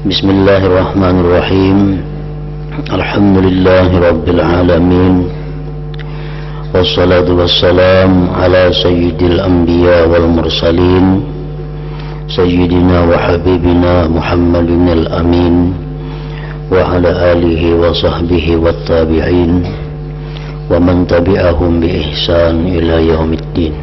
Bismillahirrahmanirrahim. Alhamdulillahi Rabbil Alamin. Wassalatu wassalam ala sayyidil anbiya wal mursalin, sayyidina wa habibina Muhammadin al-amin, wa ala alihi wa sahbihi wa tabi'in, wa man tabi'ahum bi ihsan ila yaumiddin.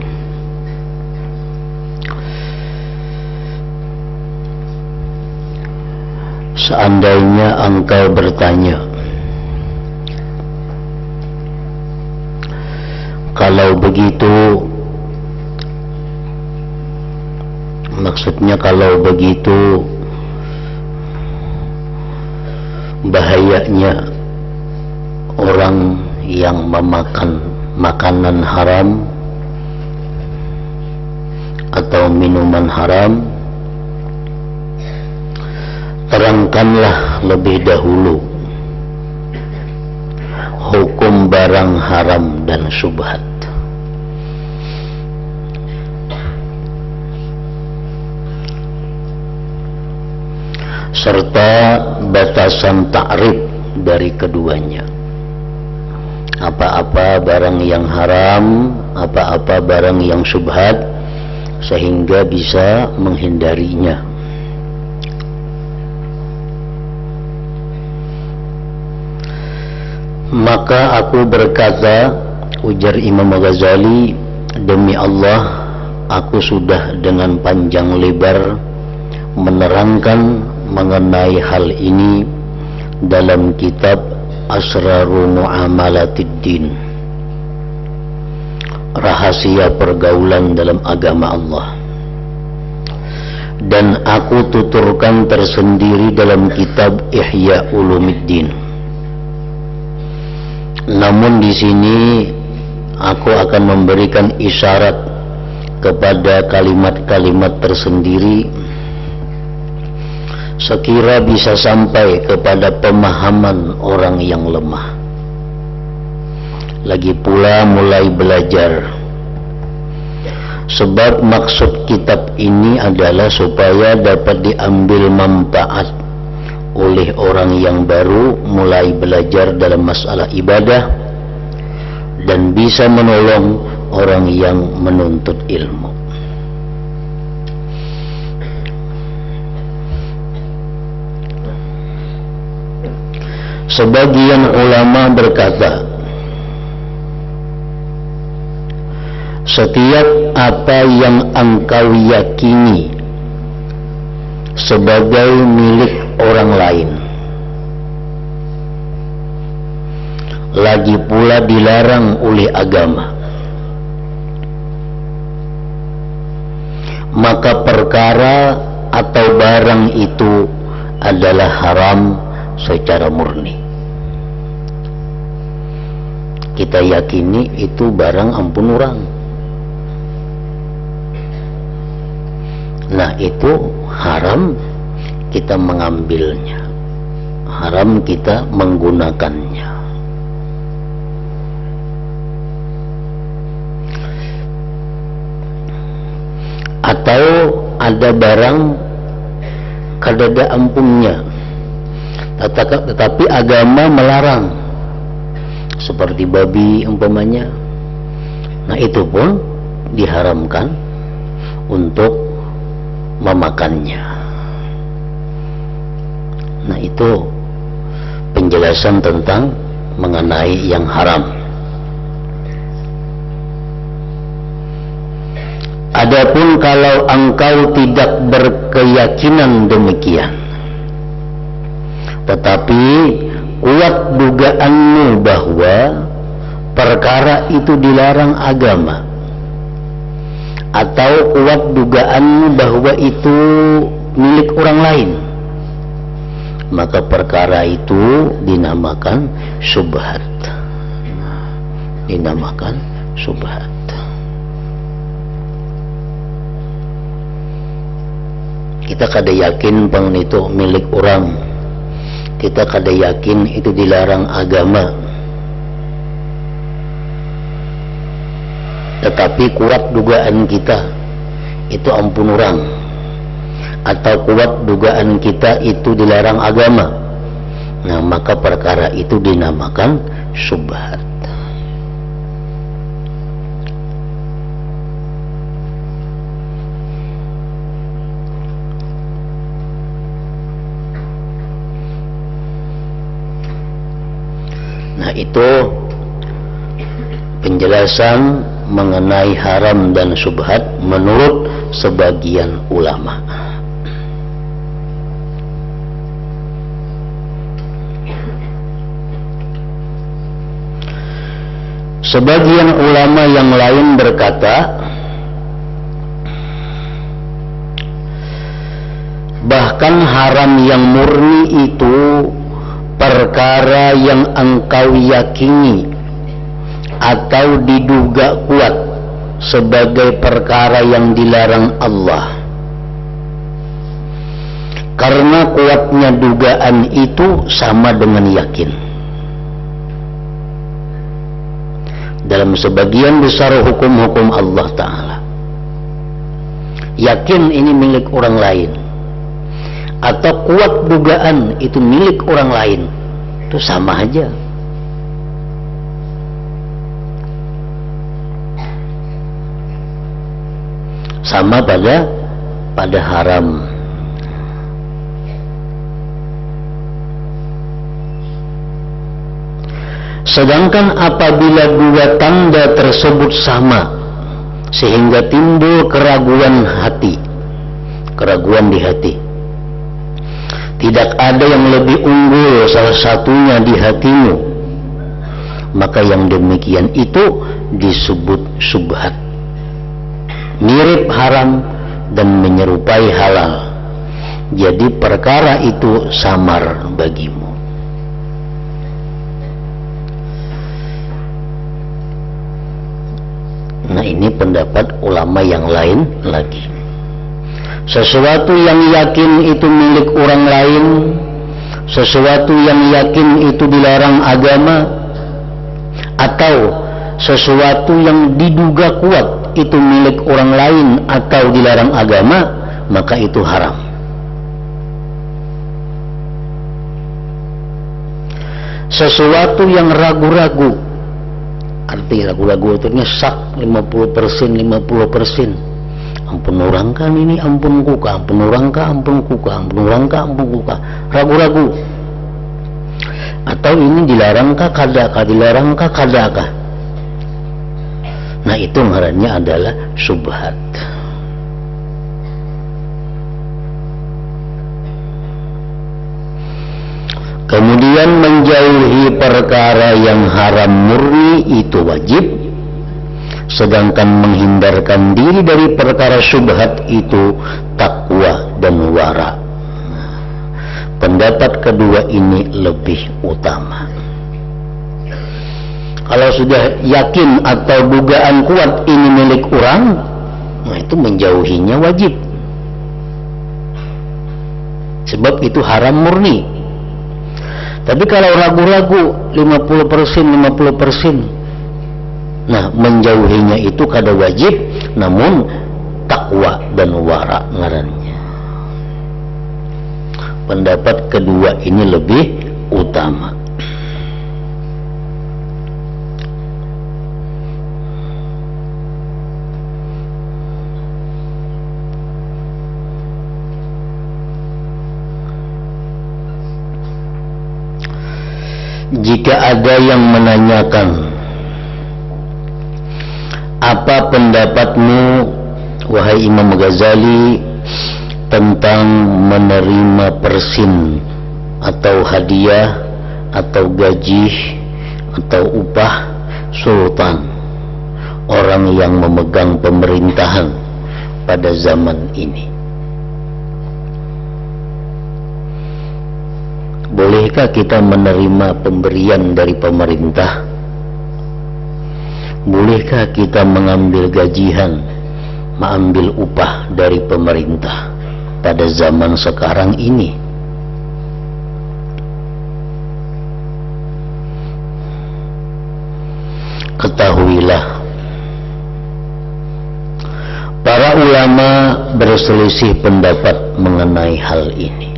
Seandainya engkau bertanya, kalau begitu, maksudnya kalau begitu bahayanya orang yang memakan makanan haram atau minuman haram, terangkanlah lebih dahulu hukum barang haram dan syubhat, serta batasan ta'rif dari keduanya. Apa-apa barang yang haram, apa-apa barang yang syubhat, sehingga bisa menghindarinya. Maka aku berkata, ujar Imam Ghazali, demi Allah, aku sudah dengan panjang lebar menerangkan mengenai hal ini dalam kitab Asraru Mu'amalatiddin, rahasia pergaulan dalam agama Allah, dan aku tuturkan tersendiri dalam kitab Ihya Ulumiddin. Namun di sini aku akan memberikan isyarat kepada kalimat-kalimat tersendiri, sekira bisa sampai kepada pemahaman orang yang lemah, lagi pula mulai belajar. Sebab maksud kitab ini adalah supaya dapat diambil manfaat oleh orang yang baru mulai belajar dalam masalah ibadah, dan bisa menolong orang yang menuntut ilmu. Sebagian ulama berkata, setiap apa yang engkau yakini sebagai milik orang lain, lagi pula dilarang oleh agama, maka perkara atau barang itu adalah haram secara murni. Kita yakini itu barang ampun orang, nah itu haram kita mengambilnya, haram kita menggunakannya. Atau ada barang kadada ampunnya, tetapi agama melarang, seperti babi umpamanya. Nah itu pun diharamkan untuk memakannya. Nah itu penjelasan tentang mengenai yang haram. Adapun kalau engkau tidak berkeyakinan demikian, tetapi kuat dugaanmu bahwa perkara itu dilarang agama, atau kuat dugaanmu bahwa itu milik orang lain, maka perkara itu dinamakan syubhat. Dinamakan syubhat. Kita kada yakin pang itu milik orang, kita kada yakin itu dilarang agama, tetapi kuat dugaan kita itu ampun orang, atau kuat dugaan kita itu dilarang agama, nah maka perkara itu dinamakan syubhat. Nah itu penjelasan mengenai haram dan syubhat menurut sebagian ulama. Sebagian ulama yang lain berkata bahkan haram yang murni itu perkara yang engkau yakini atau diduga kuat sebagai perkara yang dilarang Allah. Karena kuatnya dugaan itu sama dengan yakin. Dalam sebagian besar hukum-hukum Allah Ta'ala, yakin ini milik orang lain atau kuat dugaan itu milik orang lain, itu sama aja. Sama pada haram. Sedangkan apabila dua tanda tersebut sama sehingga timbul keraguan di hati, tidak ada yang lebih unggul salah satunya di hatimu, maka yang demikian itu disebut syubhat, mirip haram dan menyerupai halal. Jadi perkara itu samar bagimu. Nah ini pendapat ulama yang lain lagi. Sesuatu yang yakin itu milik orang lain, sesuatu yang yakin itu dilarang agama, atau sesuatu yang diduga kuat itu milik orang lain atau dilarang agama, maka itu haram. Sesuatu yang ragu-ragu, arti ragu-ragu itu nyesak 50%, 50%. Ampun orang kan ini, ampun kuka, ampun orang ka, ampun kuka, ampun orang ka, ampun kuka. Ragu-ragu. Atau ini dilarang ka kadaka, dilarang ka kadaka. Nah itu ngarannya adalah syubhat. Kemudian menjauhi perkara yang haram murni itu wajib, sedangkan menghindarkan diri dari perkara syubhat itu takwa dan wara. Pendapat kedua ini lebih utama. Kalau sudah yakin atau dugaan kuat ini milik orang, nah itu menjauhinya wajib, sebab itu haram murni. Tapi kalau ragu-ragu 50%, 50%, nah menjauhinya itu kada wajib, namun takwa dan wara ngarannya. Pendapat kedua ini lebih utama. Jika ada yang menanyakan, apa pendapatmu wahai Imam Ghazali tentang menerima persin atau hadiah atau gaji atau upah sultan, orang yang memegang pemerintahan pada zaman ini? Bolehkah kita menerima pemberian dari pemerintah? Bolehkah kita mengambil gajian, mengambil upah dari pemerintah pada zaman sekarang ini? Ketahuilah, para para ulama berselisih pendapat mengenai hal ini.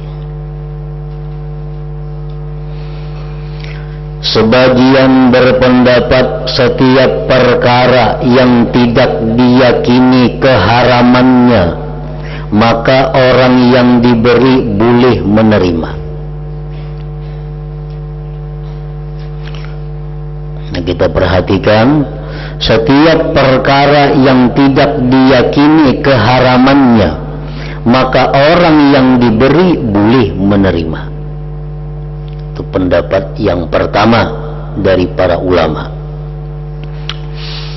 Sebagian berpendapat setiap perkara yang tidak diyakini keharamannya, maka orang yang diberi boleh menerima. Nah, kita perhatikan, setiap perkara yang tidak diyakini keharamannya, maka orang yang diberi boleh menerima. Itu pendapat yang pertama dari para ulama.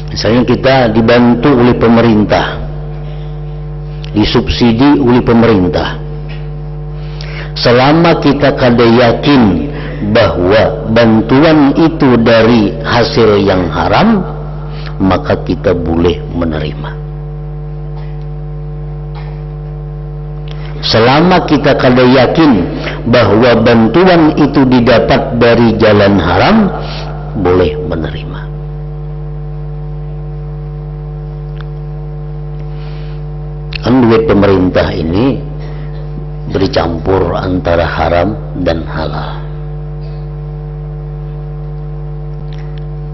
Misalnya kita dibantu oleh pemerintah, disubsidi oleh pemerintah, selama kita kada yakin bahwa bantuan itu dari hasil yang haram, maka kita boleh menerima. Selama kita kada yakin bahwa bantuan itu didapat dari jalan haram, boleh menerima. Kan duit pemerintah ini bercampur antara haram dan halal.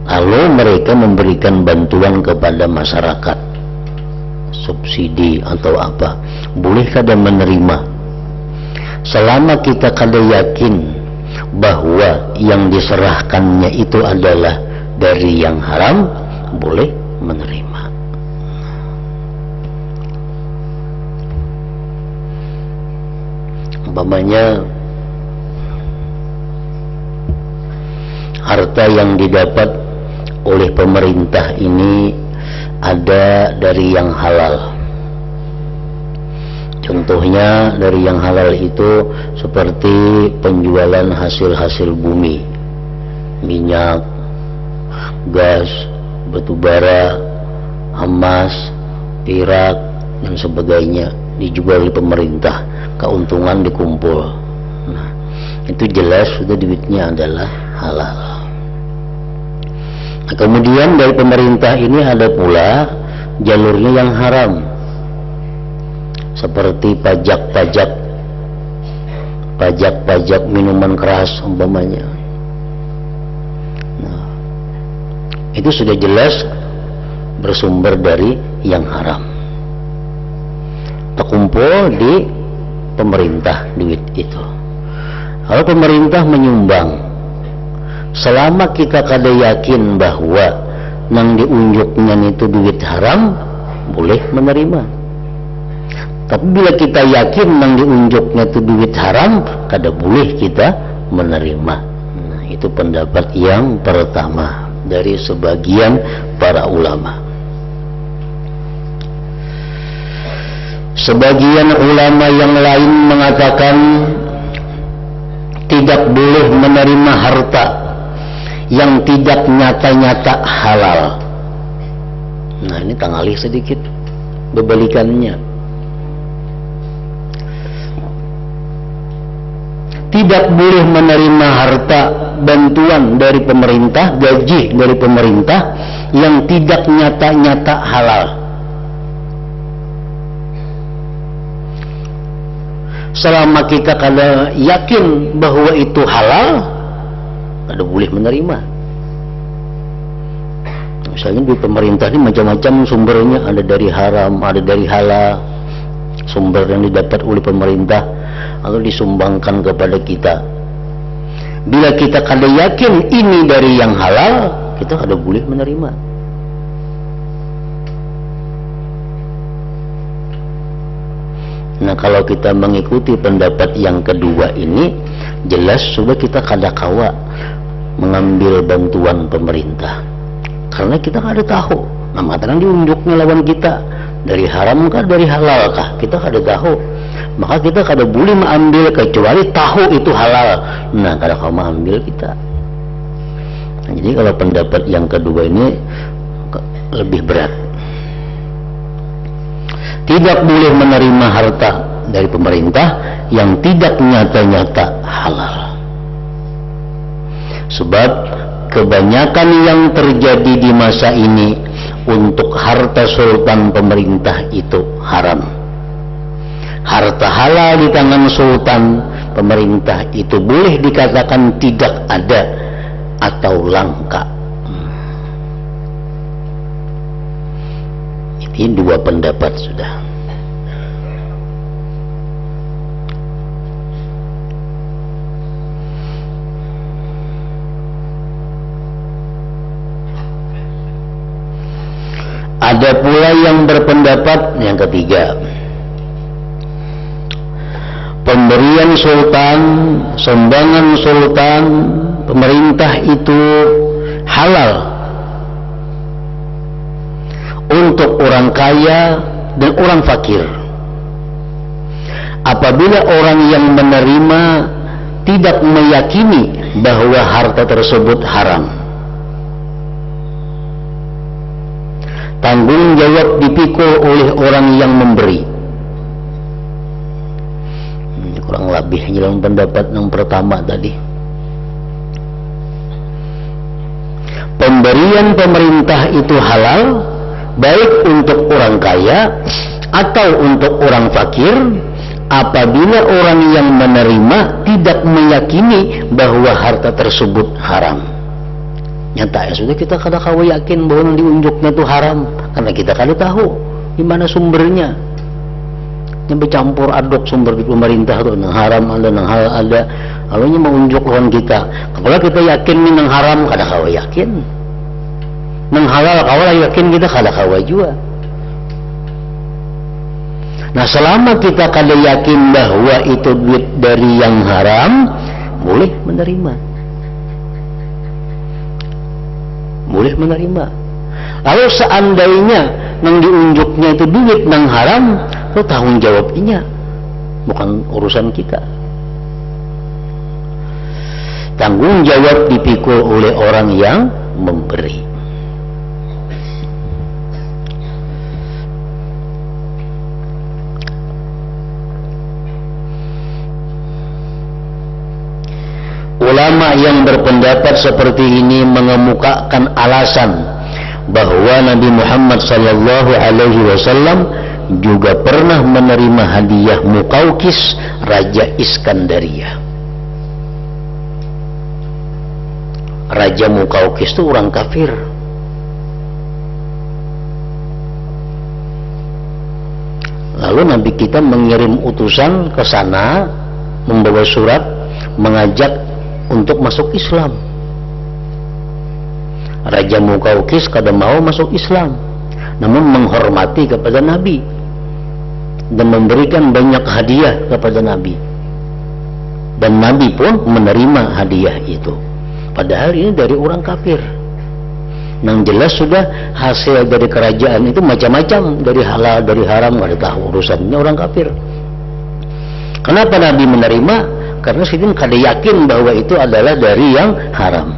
Lalu mereka memberikan bantuan kepada masyarakat, subsidi atau apa, boleh kada menerima selama kita kada yakin bahwa yang diserahkannya itu adalah dari yang haram, boleh menerima. Umpamanya harta yang didapat oleh pemerintah ini ada dari yang halal. Contohnya dari yang halal itu seperti penjualan hasil-hasil bumi, minyak, gas, batu bara, emas, perak dan sebagainya dijual oleh pemerintah, keuntungan dikumpul. Nah, itu jelas sudah duitnya adalah halal. Nah, kemudian dari pemerintah ini ada pula jalurnya yang haram, seperti pajak minuman keras umpamanya. Nah, itu sudah jelas bersumber dari yang haram, terkumpul di pemerintah duit itu. Kalau pemerintah menyumbang, selama kita kada yakin bahwa nang diunjuknya itu duit haram, boleh menerima. Tapi bila kita yakin nang diunjuknya itu duit haram, kada boleh kita menerima. Nah, itu pendapat yang pertama dari sebagian para ulama. Sebagian ulama yang lain mengatakan tidak boleh menerima harta yang tidak nyata-nyata halal. Nah, ini tangalih sedikit berbalikannya. Tidak boleh menerima harta bantuan dari pemerintah, gaji dari pemerintah yang tidak nyata-nyata halal. Selama kita kada yakin bahwa itu halal, kada boleh menerima. Misalnya di pemerintah ini macam-macam sumbernya, ada dari haram, ada dari halal, sumber yang didapat oleh pemerintah atau disumbangkan kepada kita. Bila kita kada yakin ini dari yang halal, kita kada boleh menerima. Nah, kalau kita mengikuti pendapat yang kedua ini, jelas sudah kita kada kawa mengambil bantuan pemerintah, karena kita kada tahu. Nah, matakan diunjuknya lawan kita dari haram kah dari halal kah, kita kada tahu. Maka kita kada boleh mengambil kecuali tahu itu halal. Nah, kada kawa mengambil kita. Nah, jadi kalau pendapat yang kedua ini lebih berat. Tidak boleh menerima harta dari pemerintah yang tidak nyata-nyata halal. Sebab kebanyakan yang terjadi di masa ini, untuk harta sultan pemerintah itu haram. Harta halal di tangan sultan pemerintah itu boleh dikatakan tidak ada atau langka. Ini dua pendapat sudah. Ada pula yang berpendapat yang ketiga, pemberian sultan, sumbangan sultan pemerintah itu halal untuk orang kaya dan orang fakir. Apabila orang yang menerima tidak meyakini bahwa harta tersebut haram, tanggung jawab dipikul oleh orang yang memberi. Kurang lebih dalam pendapat yang pertama tadi. Pemberian pemerintah itu halal baik untuk orang kaya atau untuk orang fakir apabila orang yang menerima tidak meyakini bahwa harta tersebut haram. Nyata ya sudah, kita kada kawa yakin bahwa diunjuknya itu haram karena kita kada tahu di mana sumbernya. Yang bercampur aduk sumber di pemerintah itu nang haram ada, nang halal ada. Lalu mengunjuk lawan kita. Kalau kita yakin ini nang haram kada kawa yakin. Nang halal kawa yakin kita kada kawa juga. Nah, selama kita kada yakin bahwa itu duit dari yang haram, boleh menerima. Boleh menerima. Lalu seandainya nang diunjuknya itu duit nang haram, itu tanggung jawabnya bukan urusan kita. Tanggung jawab dipikul oleh orang yang memberi. Ulama yang berpendapat seperti ini mengemukakan alasan bahwa Nabi Muhammad sallallahu alaihi wasallam juga pernah menerima hadiah Muqawqis Raja Iskandaria. Raja Muqawqis itu orang kafir. Lalu Nabi kita mengirim utusan ke sana membawa surat mengajak untuk masuk Islam. Raja Muqawqis kada mau masuk Islam, namun menghormati kepada Nabi dan memberikan banyak hadiah kepada Nabi, dan Nabi pun menerima hadiah itu. Padahal ini dari orang kafir. Nang jelas sudah hasil dari kerajaan itu macam-macam, dari halal dari haram, kada tahu urusannya orang kafir. Kenapa Nabi menerima? Karena sidin kada yakin bahwa itu adalah dari yang haram.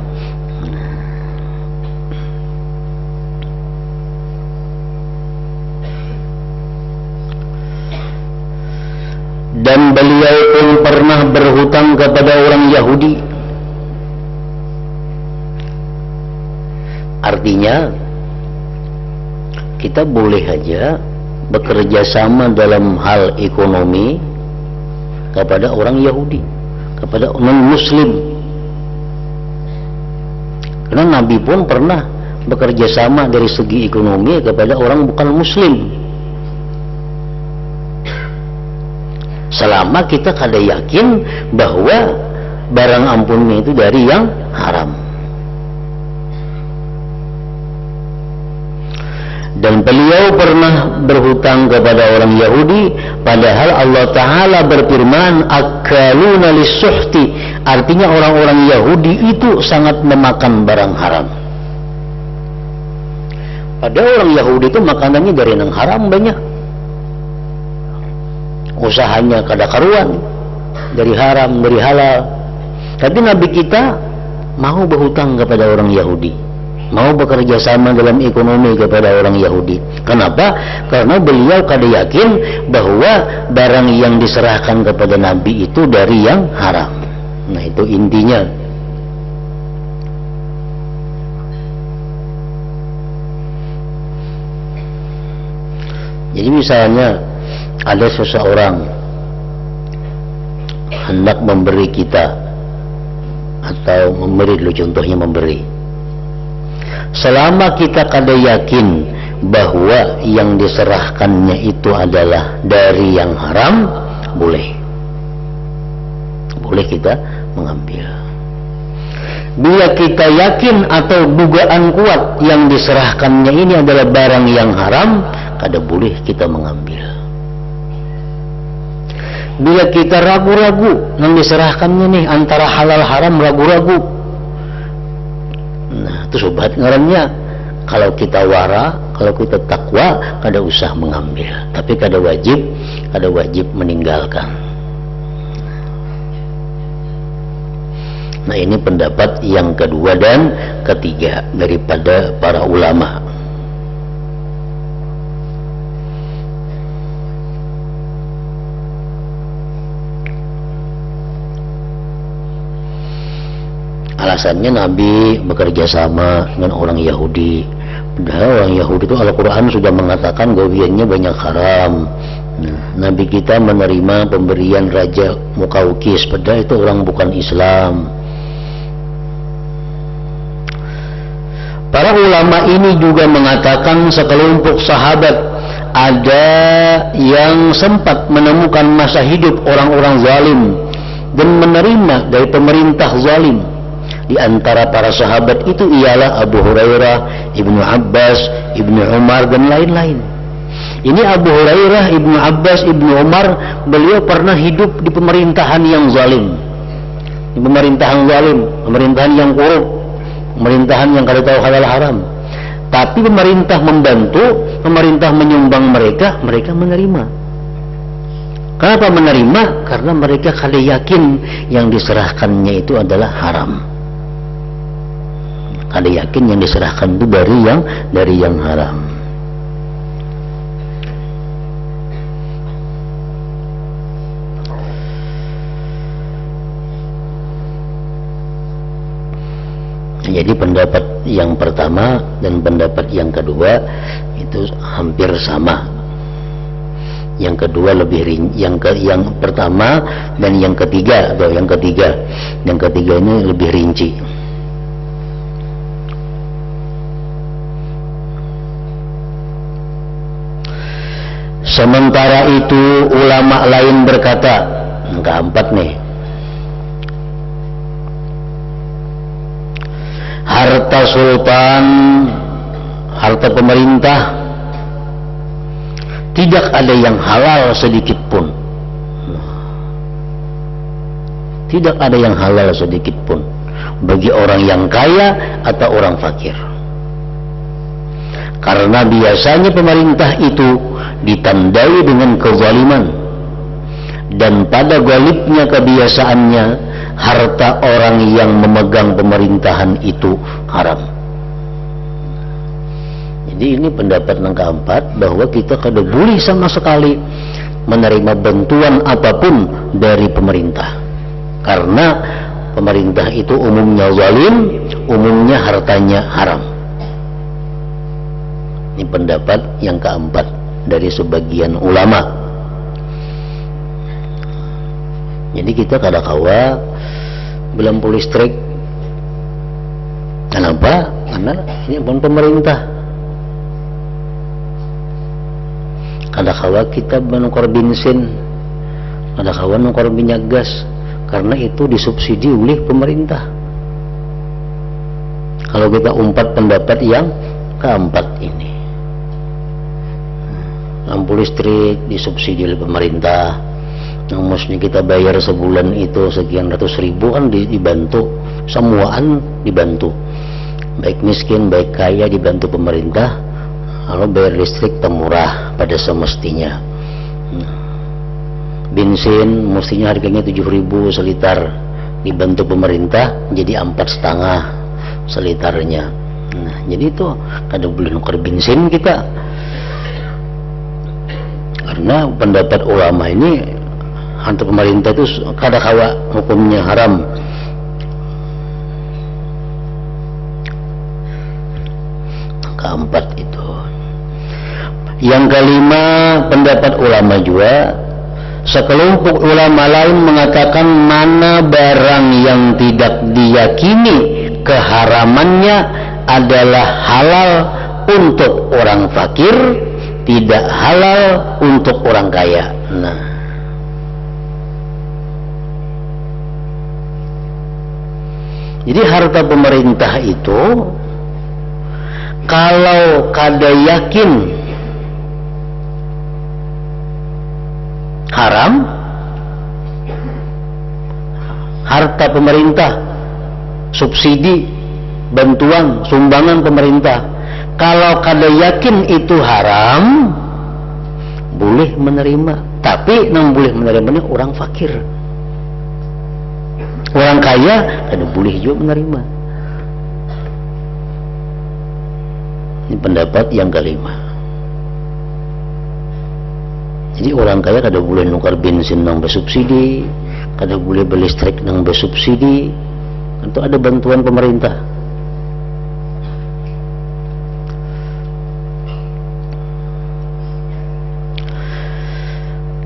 Dan beliau pun pernah berhutang kepada orang Yahudi. Artinya kita boleh aja bekerja sama dalam hal ekonomi kepada orang Yahudi, kepada non-Muslim. Karena Nabi pun pernah bekerja sama dari segi ekonomi kepada orang bukan Muslim. Selama kita kada yakin bahwa barang ampunnya itu dari yang haram. Dan beliau pernah berhutang kepada orang Yahudi, padahal Allah Ta'ala berfirman akaluna lis-suhti, artinya orang-orang Yahudi itu sangat memakan barang haram. Padahal orang Yahudi itu makanannya dari yang haram banyak, usahanya kada karuan, dari haram, dari halal. Tapi Nabi kita mau berhutang kepada orang Yahudi, mau bekerja sama dalam ekonomi kepada orang Yahudi. Kenapa? Karena beliau kada yakin bahwa barang yang diserahkan kepada Nabi itu dari yang haram. Nah, itu intinya. Jadi misalnya ada seseorang hendak memberi kita, atau memberi dulu contohnya memberi, selama kita kada yakin bahwa yang diserahkannya itu adalah dari yang haram, boleh kita mengambil. Bila kita yakin atau dugaan kuat yang diserahkannya ini adalah barang yang haram, kada boleh kita mengambil. Bila kita ragu-ragu yang diserahkannya nih antara halal haram, ragu-ragu, nah itu sobat ngarannya, kalau kita wara, kalau kita takwa, kada usah mengambil, tapi kada wajib meninggalkan. Nah ini pendapat yang kedua dan ketiga daripada para ulama. Alasannya Nabi bekerja sama dengan orang Yahudi. Padahal orang Yahudi itu Al-Quran sudah mengatakan gawiannya banyak haram. Nah, Nabi kita menerima pemberian Raja Mukaukis, padahal itu orang bukan Islam. Para ulama ini juga mengatakan sekelompok sahabat ada yang sempat menemukan masa hidup orang-orang zalim dan menerima dari pemerintah zalim. Di antara para sahabat itu ialah Abu Hurairah, Ibnu Abbas, Ibnu Umar dan lain-lain. Ini Abu Hurairah, Ibnu Abbas, Ibnu Umar, beliau pernah hidup di pemerintahan yang zalim. Di pemerintahan zalim, pemerintahan yang korup, pemerintahan yang kada tahu halal haram. Tapi pemerintah membantu, pemerintah menyumbang mereka menerima. Kenapa menerima? Karena mereka kada yakin yang diserahkannya itu adalah haram. Kada yakin yang diserahkan itu dari yang haram. Jadi pendapat yang pertama dan pendapat yang kedua itu hampir sama. Yang kedua lebih yang pertama dan yang ketiga ini lebih rinci. Sementara itu ulama lain berkata, yang keempat nih, harta sultan, harta pemerintah, tidak ada yang halal sedikit pun. Tidak ada yang halal sedikit pun bagi orang yang kaya atau orang fakir. Karena biasanya pemerintah itu ditandai dengan kezaliman, dan pada galibnya kebiasaannya harta orang yang memegang pemerintahan itu haram. Jadi ini pendapat yang keempat, bahwa kita kada boleh sama sekali menerima bantuan apapun dari pemerintah, karena pemerintah itu umumnya zalim, umumnya hartanya haram. Ini pendapat yang keempat dari sebagian ulama. Jadi kita kada kawa belampu listrik. Kenapa? Karena ini pun pemerintah. Kada kawa kita menukar bensin, kada kawa menukar minyak gas, karena itu disubsidi oleh pemerintah. Kalau kita umpat pendapat yang keempat ini, lampu listrik disubsidi oleh pemerintah, yang mesti kita bayar sebulan itu sekian ratus ribu, kan dibantu, semuaan dibantu, baik miskin baik kaya dibantu pemerintah. Kalau bayar listrik temurah pada semestinya. Bensin mestinya harganya 7.000 seliter, dibantu pemerintah jadi 4,5 seliternya. Nah, jadi itu kada boleh nukar bensin kita. Karena pendapat ulama ini, hantu pemerintah itu kada kawa hukumnya haram. Keempat itu. Yang kelima, pendapat ulama juga, sekelompok ulama lain mengatakan mana barang yang tidak diyakini keharamannya adalah halal untuk orang fakir, tidak halal untuk orang kaya. Nah, jadi harta pemerintah itu kalau kada yakin haram, harta pemerintah, subsidi, bantuan, sumbangan pemerintah, kalau kada yakin itu haram, boleh menerima. Tapi yang boleh menerimanya orang fakir. Orang kaya kada boleh juga menerima. Ini pendapat yang kelima. Jadi orang kaya kada boleh nukar bensin nang bersubsidi, kada boleh beli listrik nang bersubsidi. Itu ada bantuan pemerintah.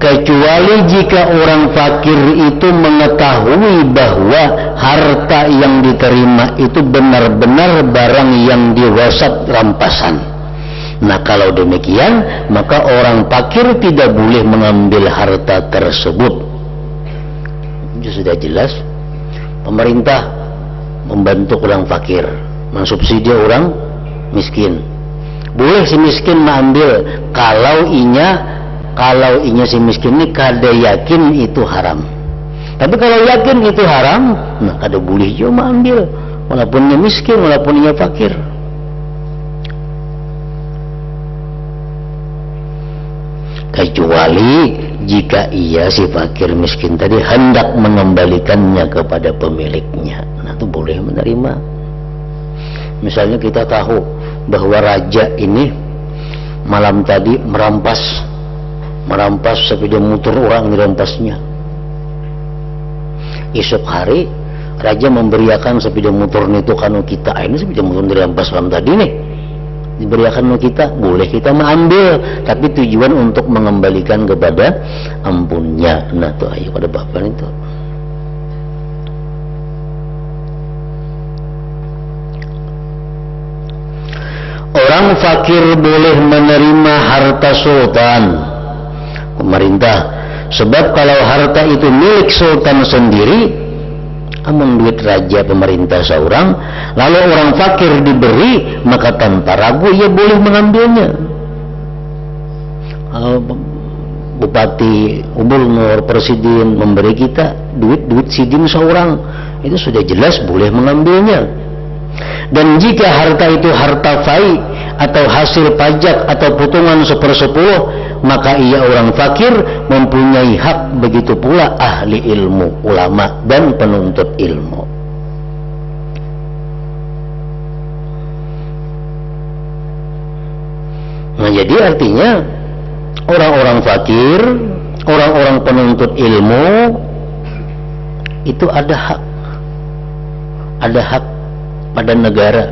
Kecuali jika orang fakir itu mengetahui bahwa harta yang diterima itu benar-benar barang yang diwasat rampasan. Nah, kalau demikian, maka orang fakir tidak boleh mengambil harta tersebut. Itu sudah jelas. Pemerintah membantu orang fakir, mensubsidi orang miskin. Boleh si miskin mengambil kalau inya si miskin ini kada yakin itu haram. Tapi kalau yakin itu haram, nah kada boleh juga mengambil, walaupun ia miskin, walaupun ia fakir. Kecuali jika ia si fakir miskin tadi hendak mengembalikannya kepada pemiliknya, nah itu boleh menerima. Misalnya kita tahu bahwa raja ini malam tadi merampas sepeda motor orang, dirampasnya. Esok hari raja memberiakan sepeda motor itu kanu kita, ini sepeda motor dirampas malam tadi nih, diberiakan kita, boleh kita mengambil, tapi tujuan untuk mengembalikan kepada ampunnya. Nah tuh ayo pada bapak itu. Orang fakir boleh menerima harta sultan pemerintah, sebab kalau harta itu milik sultan sendiri, amun duit raja pemerintah seorang, lalu orang fakir diberi, maka tanpa ragu ia boleh mengambilnya. Bupati, gubernur, presiden memberi kita duit sidin seorang, itu sudah jelas boleh mengambilnya. Dan jika harta itu harta fai atau hasil pajak atau potongan 1/10, maka ia orang fakir mempunyai hak, begitu pula ahli ilmu, ulama dan penuntut ilmu. Nah, jadi artinya orang-orang fakir, orang-orang penuntut ilmu itu ada hak pada negara.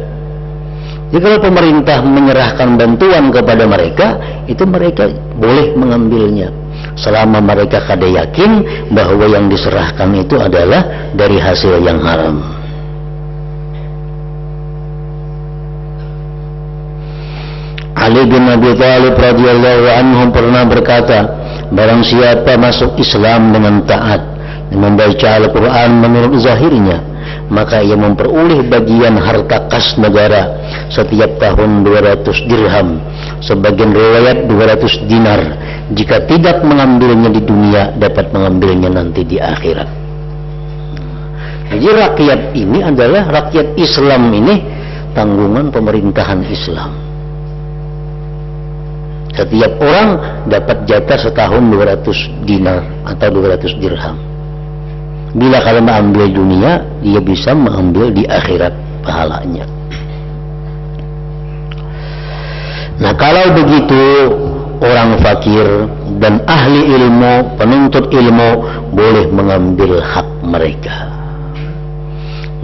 Jadi kalau pemerintah menyerahkan bantuan kepada mereka, itu mereka boleh mengambilnya selama mereka kada yakin bahwa yang diserahkan itu adalah dari hasil yang haram. Ali bin Abi Thalib radhiyallahu anhu pernah berkata, barang siapa masuk Islam dengan taat dan membaca Al-Quran menurut zahirnya, maka ia memperoleh bagian harta kas negara setiap tahun 200 dirham, sebagian riwayat 200 dinar. Jika tidak mengambilnya di dunia, dapat mengambilnya nanti di akhirat. Jadi rakyat ini adalah rakyat Islam, ini tanggungan pemerintahan Islam. Setiap orang dapat jatah setahun 200 dinar atau 200 dirham. Bila kalau mengambil dunia, dia bisa mengambil di akhirat pahalanya. Nah, kalau begitu orang fakir dan ahli ilmu, penuntut ilmu boleh mengambil hak mereka.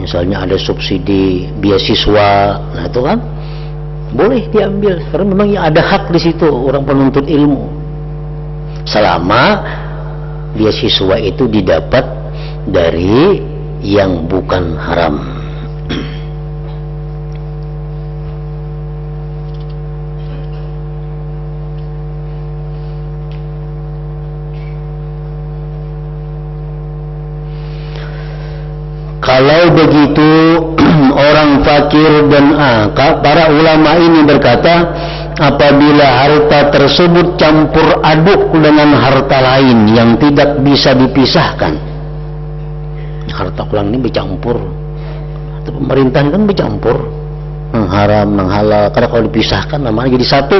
Misalnya ada subsidi beasiswa, nah itu kan boleh diambil karena memang yang ada hak di situ orang penuntut ilmu, selama beasiswa itu didapat dari yang bukan haram. Kalau begitu orang fakir dan para ulama ini berkata, apabila harta tersebut campur aduk dengan harta lain yang tidak bisa dipisahkan, harta orang ini bercampur, pemerintahan kan bercampur, yang haram, yang halal, karena kalau dipisahkan namanya jadi satu.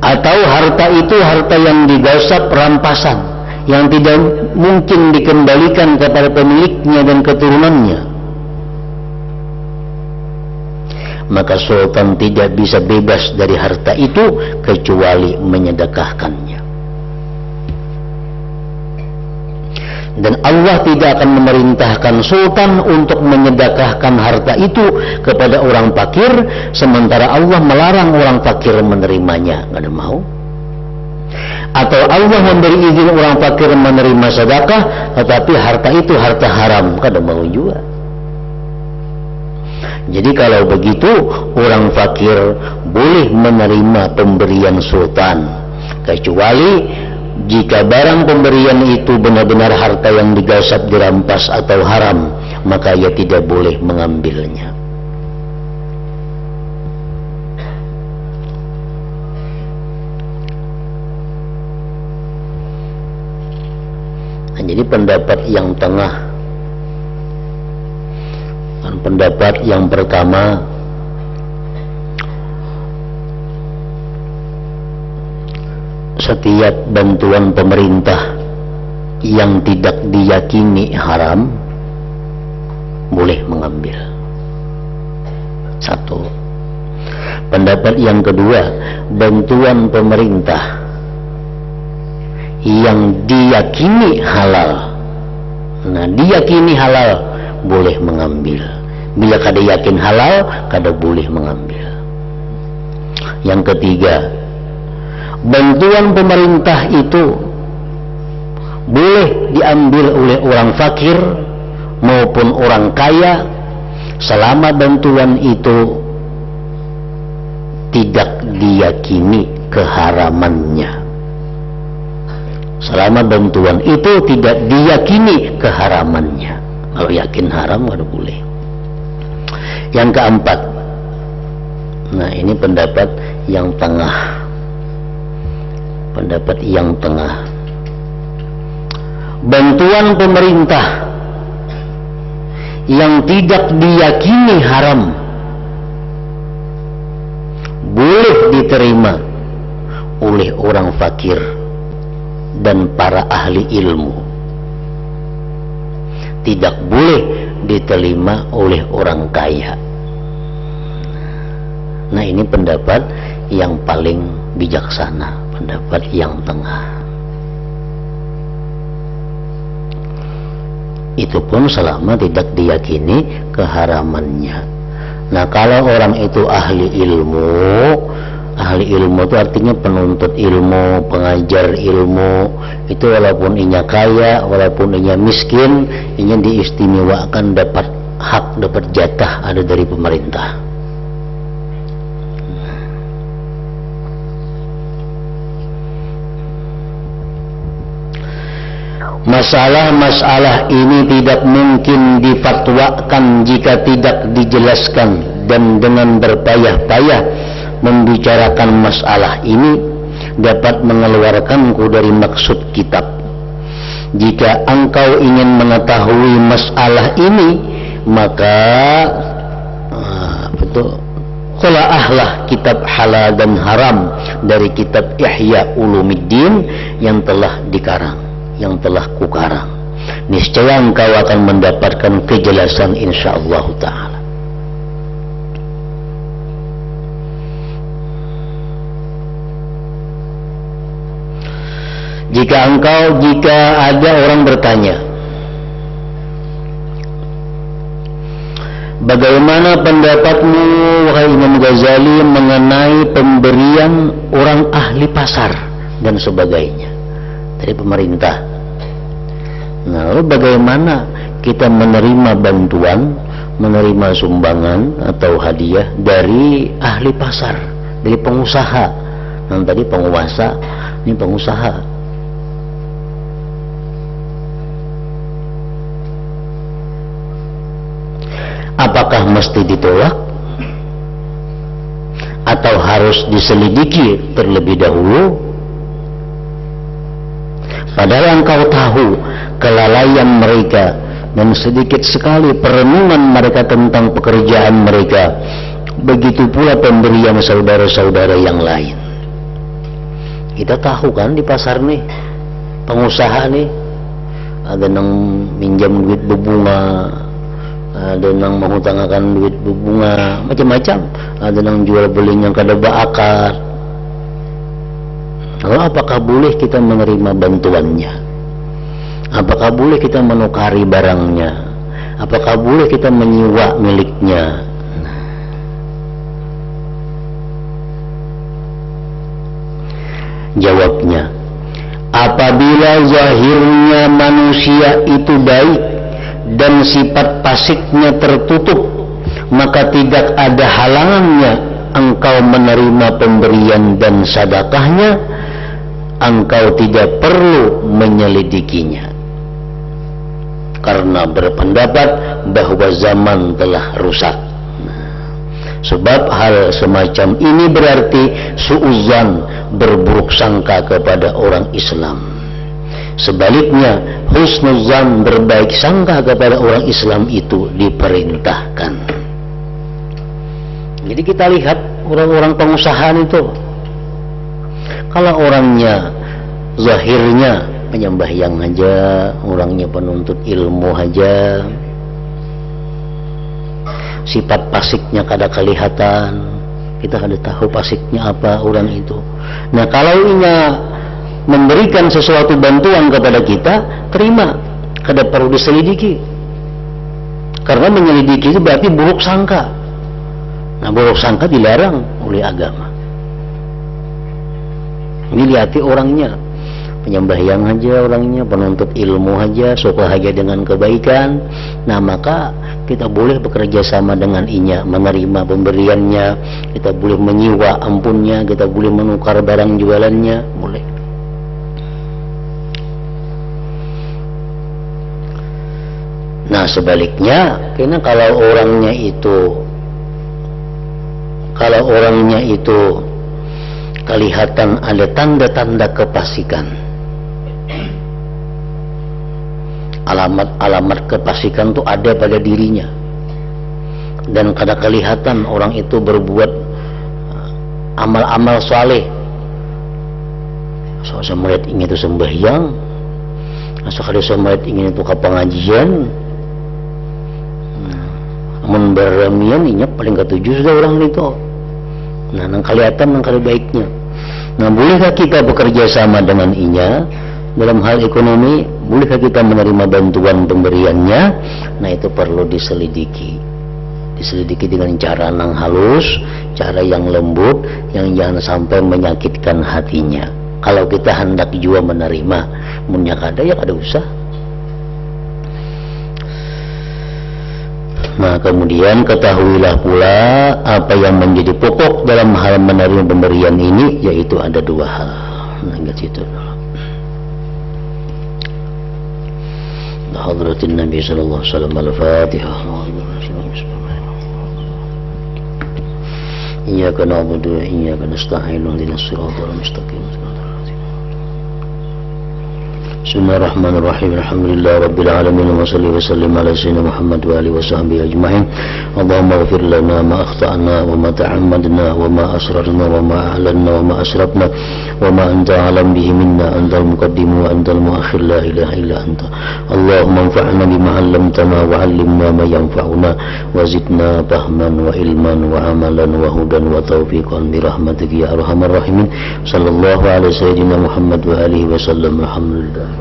Atau harta itu harta yang digasap rampasan, yang tidak mungkin dikembalikan kepada pemiliknya dan keturunannya, maka sultan tidak bisa bebas dari harta itu kecuali menyedekahkannya. Dan Allah tidak akan memerintahkan sultan untuk menyedekahkan harta itu kepada orang fakir, sementara Allah melarang orang fakir menerimanya. Nggak ada mau. Atau Allah memberi izin orang fakir menerima sedekah, tetapi harta itu harta haram, kada mau juga. Jadi kalau begitu orang fakir boleh menerima pemberian sultan, kecuali jika barang pemberian itu benar-benar harta yang digasap, dirampas atau haram, maka ia tidak boleh mengambilnya. Jadi pendapat yang tengah, dan pendapat yang pertama, setiap bantuan pemerintah yang tidak diyakini haram boleh mengambil. Satu. Pendapat yang kedua, bantuan pemerintah yang diyakini halal, nah diyakini halal boleh mengambil. Bila kada yakin halal, kada boleh mengambil. Yang ketiga, bantuan pemerintah itu boleh diambil oleh orang fakir maupun orang kaya selama bantuan itu tidak diyakini keharamannya. Selama bantuan itu tidak diyakini keharamannya. Kalau yakin haram, nggak boleh. Yang keempat, nah ini pendapat yang tengah. Pendapat yang tengah, bantuan pemerintah yang tidak diyakini haram boleh diterima oleh orang fakir dan para ahli ilmu, tidak boleh diterima oleh orang kaya. Nah ini pendapat yang paling bijaksana, pendapat yang tengah. Itu pun selama tidak diyakini keharamannya. Nah kalau orang itu ahli ilmu itu artinya penuntut ilmu, pengajar ilmu, itu walaupun inya kaya, walaupun inya miskin, inya diistimewakan dapat hak, dapat jatah ada dari pemerintah. Masalah-masalah ini tidak mungkin difatwakan jika tidak dijelaskan, dan dengan berpayah-payah membicarakan masalah ini dapat mengeluarkanku dari maksud kitab. Jika engkau ingin mengetahui masalah ini, maka telaahlah kitab halal dan haram dari kitab Ihya Ulumuddin yang telah dikarang, yang telah kukarang. Niscaya engkau akan mendapatkan kejelasan insyaallah ta'ala. Jika ada orang bertanya, bagaimana pendapatmu wahai Imam Ghazali mengenai pemberian orang ahli pasar dan sebagainya dari pemerintah? Nah, lalu bagaimana kita menerima bantuan, menerima sumbangan atau hadiah dari ahli pasar, dari pengusaha? Nah, tadi penguasa, ini pengusaha. Apakah mesti ditolak atau harus diselidiki terlebih dahulu? Padahal engkau tahu kelalaian mereka dan sedikit sekali perenungan mereka tentang pekerjaan mereka. Begitu pula pemberian saudara-saudara yang lain. Kita tahu kan di pasar nih, pengusaha nih, ada yang minjam duit berbunga, ada yang menghutangkan duit berbunga, macam-macam. Ada yang jual belinya kada berakar. Lalu apakah boleh kita menerima bantuannya? Apakah boleh kita menukari barangnya? Apakah boleh kita menyewa miliknya? Jawabnya, apabila zahirnya manusia itu baik dan sifat fasiknya tertutup, maka tidak ada halangannya engkau menerima pemberian dan sedekahnya. Engkau tidak perlu menyelidikinya, karena berpendapat bahwa zaman telah rusak. Sebab hal semacam ini berarti suuzan, berburuk sangka kepada orang Islam. Sebaliknya, husnuzan, berbaik sangka kepada orang Islam itu diperintahkan. Jadi kita lihat orang-orang pengusaha itu, kalau orangnya zahirnya penyembahyang aja, orangnya penuntut ilmu aja, sifat pasiknya kada kelihatan, kita kada tahu pasiknya apa orang itu. Nah, kalau inya memberikan sesuatu bantuan kepada kita, terima, kada perlu diselidiki, karena menyelidiki itu berarti buruk sangka. Nah, buruk sangka dilarang oleh agama. Ini lihati orangnya, penyembahyang aja orangnya, penuntut ilmu aja, suka aja dengan kebaikan. Nah, maka kita boleh bekerja sama dengan inya, menerima pemberiannya, kita boleh menyewa ampunnya, kita boleh menukar barang jualannya, boleh. Nah, sebaliknya, karena kalau orangnya itu kelihatan ada tanda-tanda kefasikan, alamat-alamat kefasikan itu ada pada dirinya, dan kada kelihatan orang itu berbuat amal-amal saleh. So, saya melihat ingin itu sembahyang, sekali saya melihat ingin itu ke pengajian, amun beramian inya paling ketujuh sudah orang itu. Nah, nang kelihatan nang kada baiknya. Nah, bolehkah kita bekerja sama dengan inya dalam hal ekonomi? Bolehkah kita menerima bantuan pemberiannya? Nah, itu perlu diselidiki. Diselidiki dengan cara nang halus, cara yang lembut, yang jangan sampai menyakitkan hatinya. Kalau kita hendak juga menerima, munnya kada ya kada usah. Nah, kemudian ketahuilah pula apa yang menjadi pokok dalam hal menerima pemberian ini, yaitu ada dua hal. Nah, ingat situ. Hadratin Nabi sallallahu alaihi wasallam, Al-Fatihah. Iyyaka na'budu wa iyyaka nasta'in, ihdinas siratal mustaqim. Bismillahirrahmanirrahim. Alhamdulillah rabbil alamin, wa salli wa sallim ala sayyidina Muhammad wa alihi wa sahbihi ajma'in. Allahumma ighfir lana ma akhta'na wa ma ta'ammadna wa ma asrarna wa ma a'lanna wa ma asrafna wa ma anta alam bihi minna, antal muqaddim wa antal muakhir, la ilaha illa anta. Allahumma anfa'na bima 'allamtana wa 'allimna ma yanfa'una wa zidna fahman wa ilman wa amalan wa hudan wa tawfiqan bi rahmatika ya arhamar rahimin. Sallallahu alaihi sayyidina Muhammad wa alihi wa sallam. Alhamdulillah.